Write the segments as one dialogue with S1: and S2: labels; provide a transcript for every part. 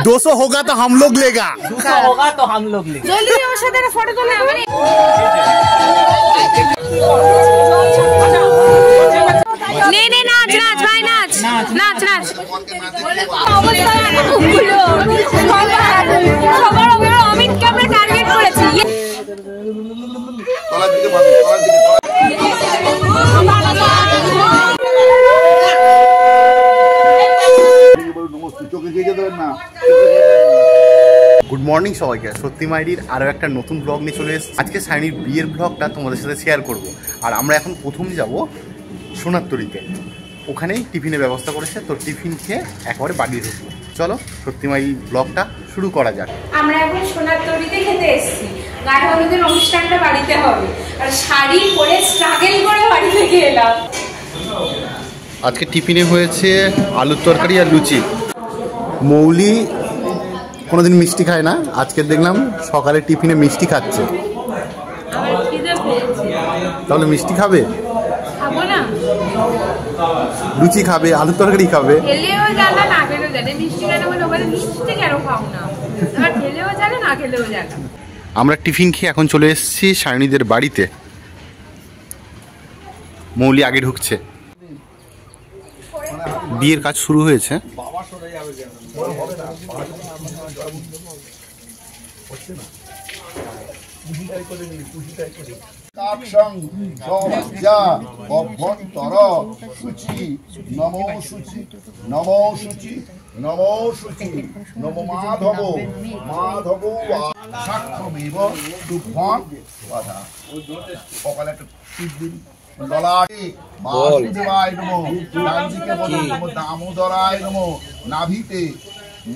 S1: 200 होगा तो हम लोग लेगा,
S2: 200 होगा तो हम लोग लेगा।
S3: जल्दी আমার সাথে একটা ফটো তোলো। নে নে নাচ নাচ ভাই নাচ নাচ নাচ। সবার ওপরে অমিতকে আমরা টার্গেট করেছি।
S1: গুড মর্নিং সবাইকে। সত্যি মাইডির আরও একটা নতুন ব্লগ নিয়ে চলে এসেছি। আজকে সায়নীর বিয়ের ব্লগটা তোমাদের সাথে শেয়ার করব। আর আমরা এখন প্রথম যাব সোনারতরীতে, ওখানেই টিফিনের ব্যবস্থা করেছে, তো টিফিন খেয়ে একেবারে বাড়ি ঢুকবো। চলো সত্যি মাইডির ব্লগটা শুরু করা যাক।
S3: আমরা এখন সোনারতরীতে খেতে এসেছি, গায়ে হলুদের অনুষ্ঠানটা বাড়িতে হবে, আর শাড়ি পরে স্ট্রাগল করে বাড়ি থেকে এলাম।
S1: আজকে টিফিনে হয়েছে আলুর তরকারি আর লুচি। মৌলি কোনোদিন মিষ্টি খায় না, আজকে দেখলাম সকালে টিফিনে মিষ্টি খাচ্ছে। তাহলে মিষ্টি খাবে?
S3: খাবো না,
S1: লুচি খাবে, আলুর তরকারি খাবে।
S3: খেলেও জানা না খেলেও জানে, মিষ্টি কেন বলে ওখানে মিষ্টি কেন খাও না, এবার খেলেও জানে না খেলেও জানে।
S1: আমরা টিফিন খেয়ে এখন চলে এসেছি সায়নীদের বাড়িতে। মৌলি আগে ঢুকছে। বিয়ের কাজ শুরু হয়েছে।
S4: অভ্যন্তর শুচি নমো শুচি নমো শুচি নমো শুচি নমো মাধব মাধব সাক্ষ্যমেব দুভ্যং বাধা। সকালে একটা ললাটে বাসুদেবায় নমঃ, ডানদিকে বলো নমো দামোদরায় নমঃ, নাভিতে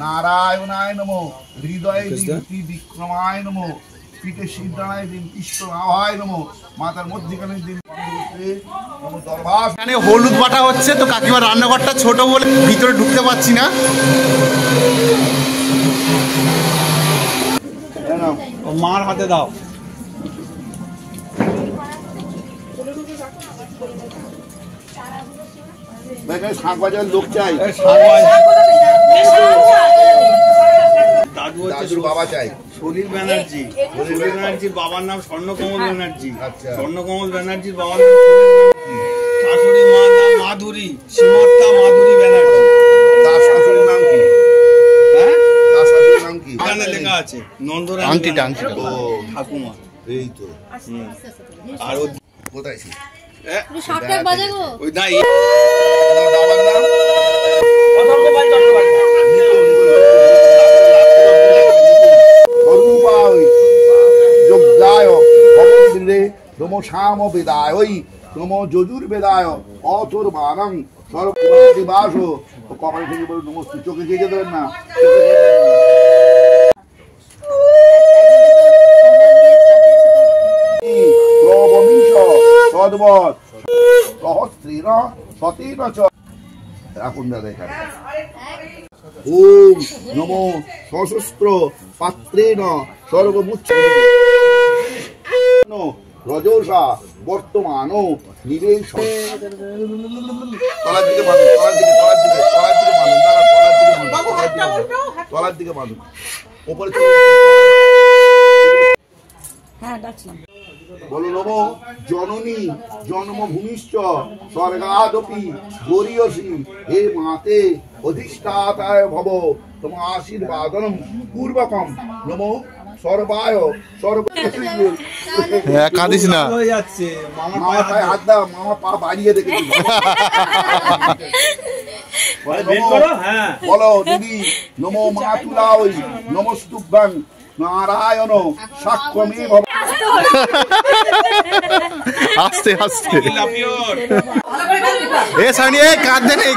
S4: নারায়ণায় নমঃ, হৃদয়ে বিভূতি বিক্রমায় নমঃ, পিঠে সিদ্ধানায় দিন কৃষ্ণনাভায় নমঃ, মাতার মধ্যখানে দিন নমো দরবার।
S1: এখানে হলুদ বাটা হচ্ছে, তো কাকিমার রান্নাঘরটা ছোট বলে ভিতরে ঢুকতে পারছি না।
S2: মার হাতে দাও।
S4: শাক বাজার লোক চাই, দাদুর বাবা চাই।
S5: সলিল ব্যানার্জি, সলিল ব্যানার্জির বাবার নাম স্বর্ণকমল ব্যানার্জি। স্বর্ণকমল ব্যানার্জির বাবার নাম শাশুড়ি মার নাম মাধুরী, সীমার্থা মাধুরী ব্যানার্জি।
S4: তার শাশুড়ির নাম কি?
S5: হ্যাঁ,
S4: তার শাশুড়ির নাম কি?
S5: এখানে লেখা আছে নন্দরানী
S1: আংটিটা, আংটিটা।
S5: ও ঠাকুমা।
S4: এই তো।
S5: আর ও
S4: কোথায় ছিল?
S3: সাতটায় বাজে গো।
S5: ওই নাই
S4: বাবার নাম নমো শ্যাম বেদায় নমো যজুর্বেদায় অথর্বাণং সর্বদিবাস। কপাল থেকে বলে নমস্তে, চোখে যেতে দেবেন না। ওম নমো সশস্ত্র পাত্রেণ সর্বমুচ্চ রজসা বর্তমান নিবেশ। তলার দিকে বাঁধুন, তলার দিকে তলার দিকে তলার দিকে বাঁধুন, দাঁড়া তলার দিকে বাঁধুন, তলার দিকে বাঁধুন, ওপরে বলো নমো জননী জন্মভূমিশ্চ স্বর্গাদপি গরীয়সী, হে মাতে অধিষ্ঠাতায় ভব তম আশীর্বাদনম পূর্বকম নমো সর্বায় সর্ব।
S1: কাঁদিস না,
S5: হয়ে যাচ্ছে।
S4: মামা পায়ে হাত দাও, মামা পা বাড়িয়ে দেখে বলো দিদি নমো মাতুলায় নমস্তুভ্যং নারায়ণ সাক্ষ্যমে ভব।
S1: আস্তে আস্তে এ সানি এ কাঁদে নেই।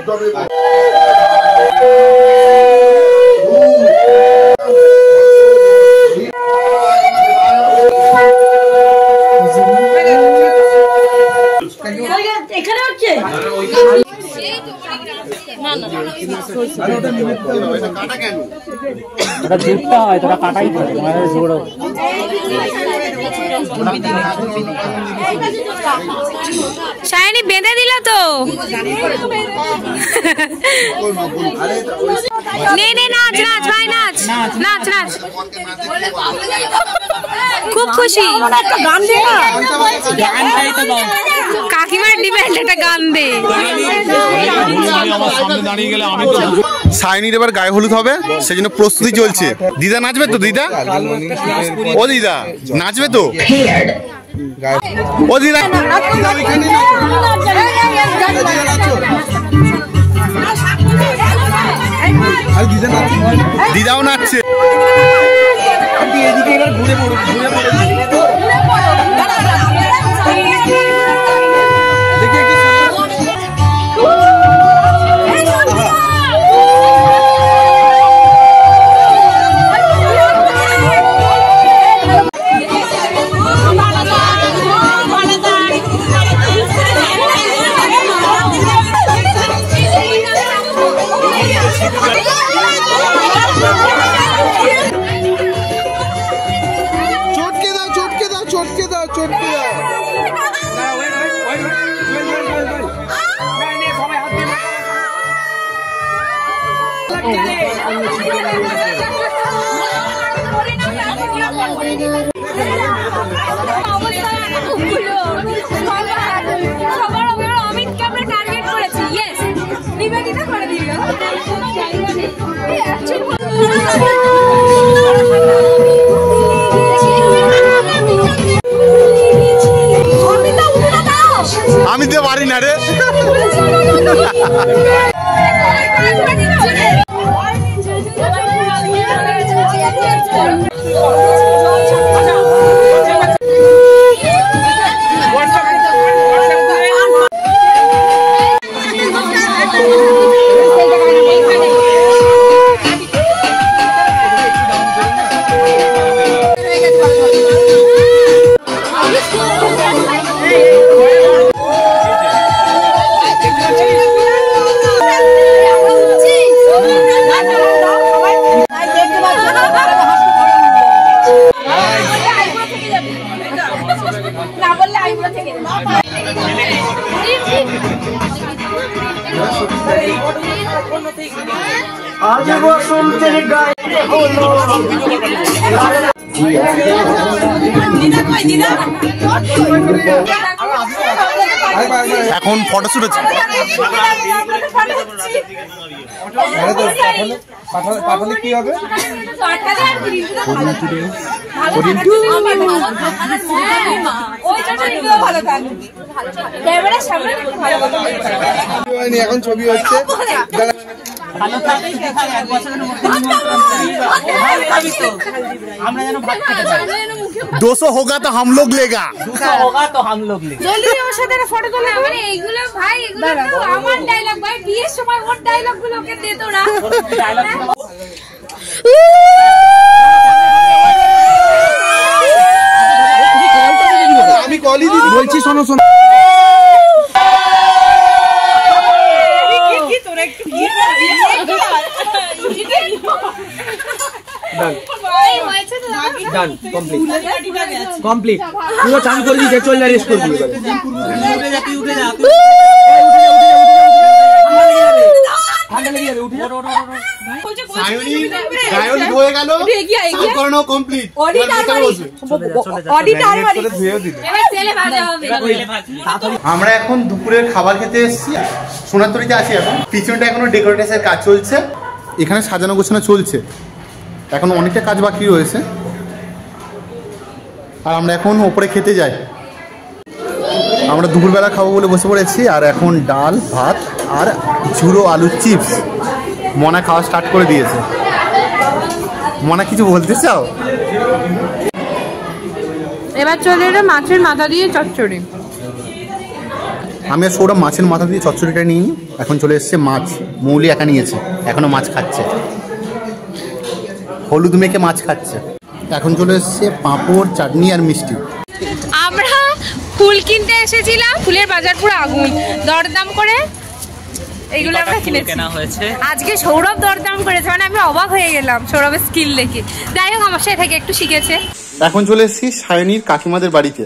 S4: সর্বায়
S1: কাটা কেন?
S2: ওটা দুধটা হয়, তোরা কাটাই থাকে।
S3: সায়নী বেঁধে দিল তো। নে নে নাচ নাচ ভাই নাচ নাচ নাচ। খুব খুশি। কাকিমার ডিমান্ড একটা গান দে।
S1: সায়নীর এবার গায়ে হলুদ হবে, সেই জন্য প্রস্তুতি চলছে। দিদা নাচবে তো? দিদা, ও দিদা নাচবে তো? ও দিদা দিদাও নাচছে। আমি তো পারি না রে।
S6: आज वो सुनते गाए बोलो
S1: এখন ফটোশুট হচ্ছে।
S2: পাঠালে কি হবে? এখন ছবি হচ্ছে।
S1: दोसो होगा तो हम लोग लेगा,
S2: होगा तो हम लोग लेंगे।
S3: জলদি আমার সাথে একটা ফটো তোলা। মানে এইগুলো ভাই, এগুলো তো আমার ডায়লগ ভাই। বিয়ের সময় ওর ডায়লগ গুলোকে দে তোরা।
S2: আমি কলই দিদি বলছি, শোনো শোনো। ডান কমপ্লিট পুরো চালু করে দিয়েছে। চল যা, রেস্ট করবি।
S1: আমরা এখন দুপুরের খাবার খেতে এসেছি, সোনারতরীতে আছি। এখন পিছনটা এখনো ডেকোরেশনের কাজ চলছে, এখানে সাজানো গোছানো চলছে, এখন অনেকটা কাজ বাকি রয়েছে। আর আমরা এখন ওপরে খেতে যাই। আমরা দুপুরবেলা খাবো বলে বসে পড়েছি। আর এখন ডাল ভাত আর ঝুড়ো আলুর চিপস মনা খাওয়া স্টার্ট করে দিয়েছে। মনা কিছু বলতে চাও?
S3: এবার চলে এলো মাছের মাথা দিয়ে চচ্চড়ি।
S1: আমি আর সৌরভ মাছের মাথা দিয়ে চচ্চড়িটা নিই। এখন চলে এসছে মাছ, মৌলি একা নিয়েছে, এখনো মাছ খাচ্ছে, হলুদ মেখে মাছ খাচ্ছে। এখন চলে এসছে পাঁপড়, চাটনি আর মিষ্টি।
S3: আমরা ফুল কিনতে এসেছিলাম, ফুলের বাজার পুরো আগুন। দরদাম করে এইগুলো আমরা কিনেছি
S2: কেনা হয়েছে।
S3: আজকে সৌরভ দরদাম করেছে, মানে আমি অবাক হয়ে গেলাম সৌরভের স্কিল দেখে। যাই হোক আমার সাথে থেকে একটু শিখেছে।
S1: এখন চলে এসেছি সায়নীর কাকিমাদের বাড়িতে,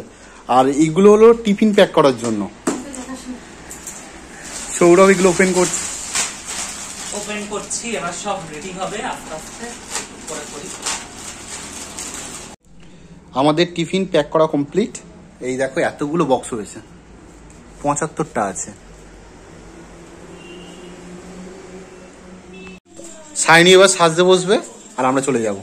S1: আর এইগুলো হলো টিফিন প্যাক করার জন্য। সৌরভ এগুলো ওপেন করছি,
S2: এবার সব রেডি হবে আস্তে আস্তে করে করি।
S1: আমাদের টিফিন প্যাক করা কমপ্লিট। এই দেখো এতগুলো বক্স হয়েছে, 75টা আছে। সায়নী এবার সাজতে বসবে আর আমরা চলে যাব।